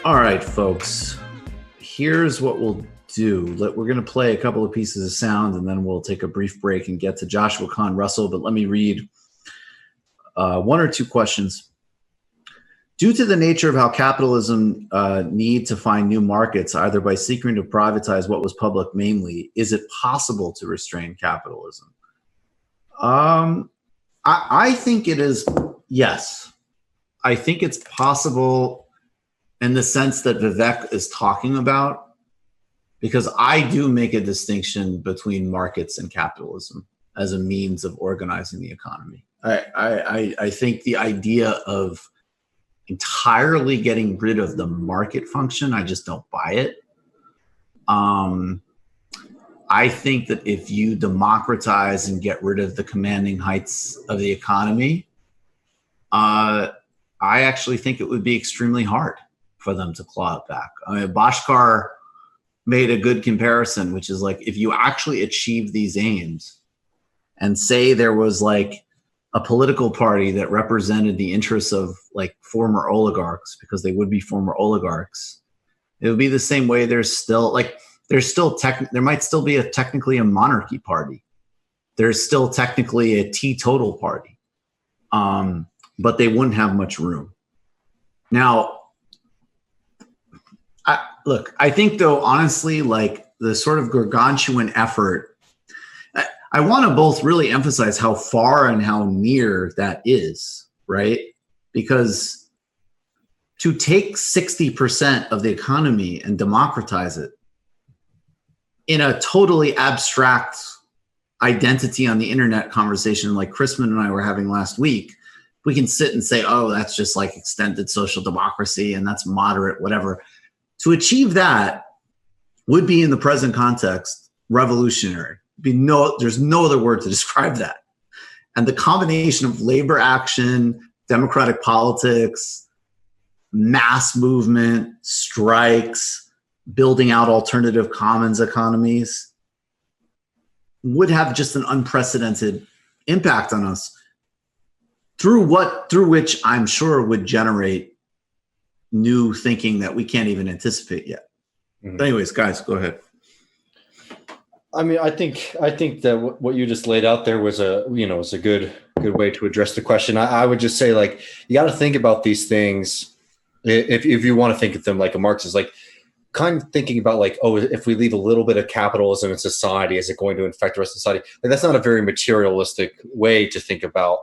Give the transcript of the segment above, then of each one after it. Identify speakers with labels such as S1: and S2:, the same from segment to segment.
S1: All right, folks, here's what we'll do. We're going to play a couple of pieces of sound, and then we'll take a brief break and get to Joshua Kahn Russell. But let me read one or two questions. Due to the nature of how capitalism need to find new markets, either by seeking to privatize what was public mainly, is it possible to restrain capitalism? I think it is, yes. I think it's possible in the sense that Vivek is talking about, because I do make a distinction between markets and capitalism as a means of organizing the economy. I think the idea of entirely getting rid of the market function, I just don't buy it. I think that if you democratize and get rid of the commanding heights of the economy, I actually think it would be extremely hard for them to claw it back. I mean, Bhaskar made a good comparison, which is like, if you actually achieve these aims and say there was like a political party that represented the interests of like former oligarchs, because they would be former oligarchs, it would be the same way there might still be technically a monarchy party. There's still technically a teetotal party, but they wouldn't have much room. Now, I think though, honestly, like the sort of gargantuan effort, I want to both really emphasize how far and how near that is, right? Because to take 60% of the economy and democratize it in a totally abstract identity on the internet conversation like Chrisman and I were having last week, we can sit and say, oh, that's just like extended social democracy and that's moderate, whatever. To achieve that would be, in the present context, revolutionary. There's no other word to describe that. And the combination of labor action, democratic politics, mass movement, strikes, building out alternative commons economies would have just an unprecedented impact on us, through which I'm sure would generate new thinking that we can't even anticipate yet. Mm-hmm. But anyways, guys, go ahead.
S2: I mean, I think that what you just laid out there was a good way to address the question. I would just say, like, you got to think about these things if you want to think of them like a Marxist, like kind of thinking about like, oh, if we leave a little bit of capitalism in society, is it going to infect the rest of society? Like, that's not a very materialistic way to think about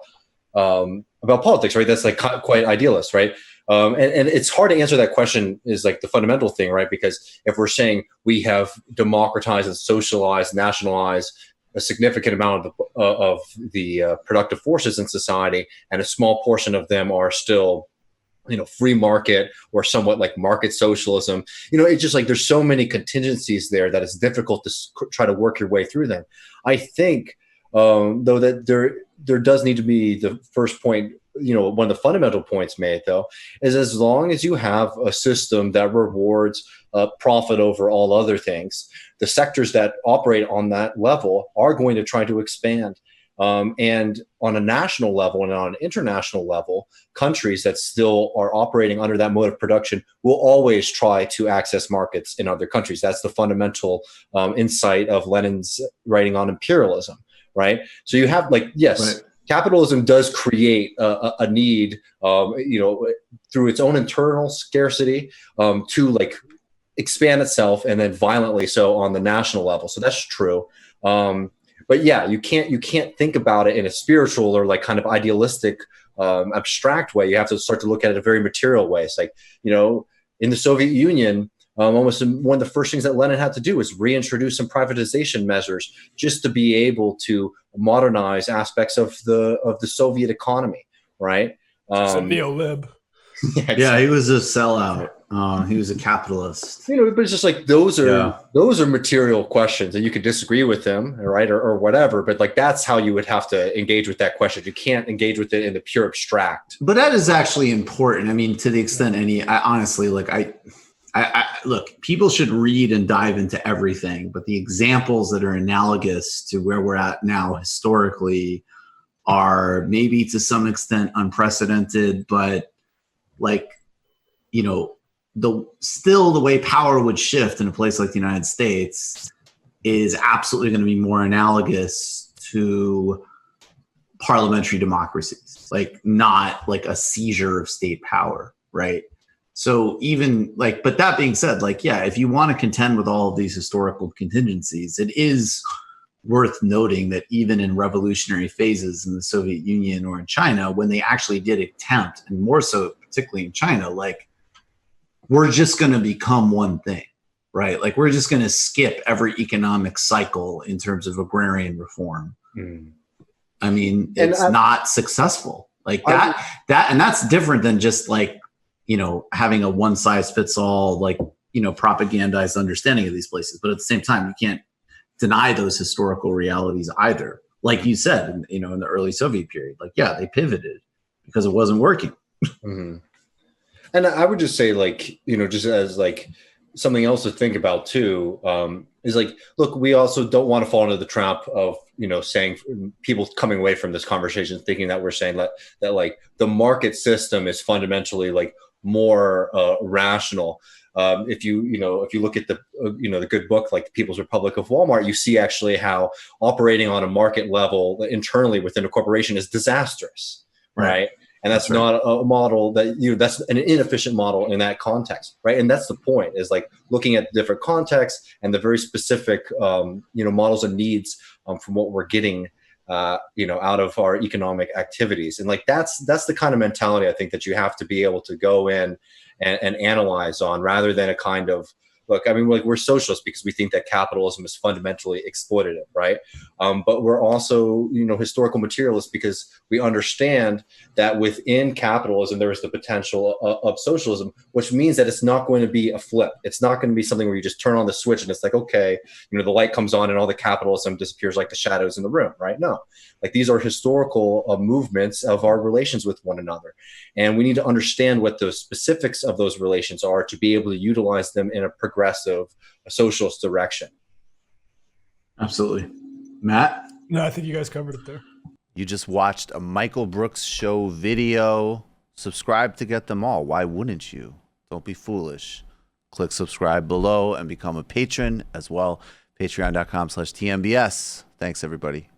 S2: politics, right? That's like quite idealist, right? And it's hard to answer that question, is like the fundamental thing, right? Because if we're saying we have democratized and socialized, nationalized a significant amount of the productive forces in society, and a small portion of them are still, free market or somewhat like market socialism, it's just like there's so many contingencies there that it's difficult to try to work your way through them. I think, though, that there does need to be the first point. One of the fundamental points made, though, is as long as you have a system that rewards profit over all other things, the sectors that operate on that level are going to try to expand. And on a national level and on an international level, countries that still are operating under that mode of production will always try to access markets in other countries. That's the fundamental insight of Lenin's writing on imperialism, right? So you have, like, yes, right. Capitalism does create a need, through its own internal scarcity, to like expand itself, and then violently so on the national level. So that's true. But yeah, you can't think about it in a spiritual or like kind of idealistic, abstract way. You have to start to look at it in a very material way. It's like, in the Soviet Union, almost one of the first things that Lenin had to do was reintroduce some privatization measures just to be able to modernize aspects of the Soviet economy, right?
S3: It's a neo-lib.
S1: Yeah, he was a sellout. He was a capitalist.
S2: But it's just like those are material questions, and you could disagree with them, right, or whatever. But like that's how you would have to engage with that question. You can't engage with it in the pure abstract.
S1: But that is actually important. I mean, to the extent look, people should read and dive into everything, but the examples that are analogous to where we're at now historically are maybe to some extent unprecedented, but like, still the way power would shift in a place like the United States is absolutely going to be more analogous to parliamentary democracies, like not like a seizure of state power, right? So even like, but that being said, like, yeah, if you want to contend with all of these historical contingencies, it is worth noting that even in revolutionary phases in the Soviet Union or in China, when they actually did attempt, and more so particularly in China, like, we're just going to become one thing, right? Like, we're just going to skip every economic cycle in terms of agrarian reform. I mean, it's not successful like that. And that's different than just like, you know, having a one size fits all, like, you know, propagandized understanding of these places. But at the same time, you can't deny those historical realities either. Like you said, you know, in the early Soviet period, like, yeah, they pivoted because it wasn't working.
S2: And I would just say, like, you know, just as like something else to think about too, is like, look, we also don't want to fall into the trap of, you know, saying people coming away from this conversation thinking that we're saying that like the market system is fundamentally like more rational. If you look at the the good book like the People's Republic of Walmart, you see actually how operating on a market level internally within a corporation is disastrous, right? And that's not a model that that's an inefficient model in that context, right? And that's the point, is like looking at different contexts and the very specific models and needs from what we're getting out of our economic activities. And like that's the kind of mentality I think that you have to be able to go in and analyze on, rather than a kind of, look, I mean, like, we're socialists because we think that capitalism is fundamentally exploitative, right? But we're also, historical materialists because we understand that within capitalism, there is the potential of socialism, which means that it's not going to be a flip. It's not going to be something where you just turn on the switch and it's like, okay, the light comes on and all the capitalism disappears like the shadows in the room, right? No, like, these are historical movements of our relations with one another. And we need to understand what the specifics of those relations are to be able to utilize them in a progressive, a socialist direction.
S1: Absolutely. Matt?
S3: No, I think you guys covered it there.
S4: You just watched a Michael Brooks show video. Subscribe to get them all. Why wouldn't you? Don't be foolish. Click subscribe below and become a patron as well. Patreon.com/TMBS. Thanks, everybody.